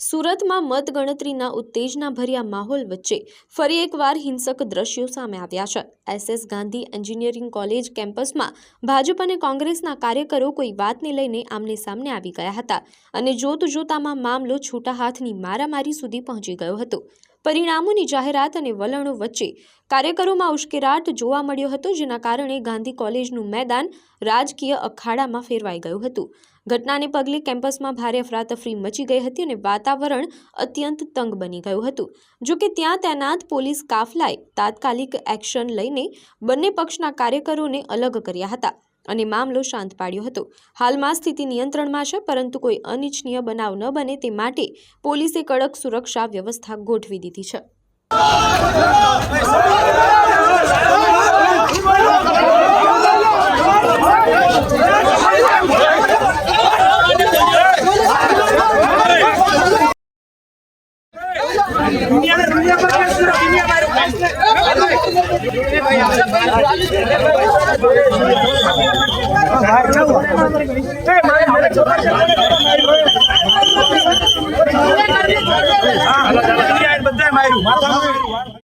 સુરતમાં મતગણતરીના ઉત્તેજનાભર્યા માહોલ વચ્ચે ફરી એકવાર હિંસક દ્રશ્યો સામે આવ્યા છે। એસએસ ગાંધી એન્જિનિયરિંગ કોલેજ કેમ્પસમાં ભાજપ અને કોંગ્રેસના કાર્યકરો કોઈ વાતને લઈને આમને સામને આવી ગયા હતા અને જોતજોતામાં મામલો છૂટા હાથની મારામારી સુધી પહોંચી ગયો હતો। પરિણામોની જાહેરાત અને વલણો વચ્ચે કાર્યકરોમાં ઉશ્કેરાટ જોવા મળ્યો હતો, જેના કારણે ગાંધી કોલેજનું મેદાન રાજકીય અખાડામાં ફેરવાઈ ગયું હતું। ઘટનાને પગલે કેમ્પસમાં ભારે અફરાતફરી મચી ગઈ હતી અને વાતાવરણ અત્યંત તંગ બની ગયું હતું। જો કે ત્યાં તૈનાત પોલીસ કાફલાએ તાત્કાલિક એક્શન લઈને બંને પક્ષના કાર્યકરોને અલગ કર્યા હતા અને મામલો શાંત પાડ્યો હતો। હાલમાં સ્થિતિ નિયંત્રણમાં છે, પરંતુ કોઈ અનિચ્છનીય બનાવ ન બને તે માટે પોલીસે કડક સુરક્ષા વ્યવસ્થા ગોઠવી દીધી છે। બધા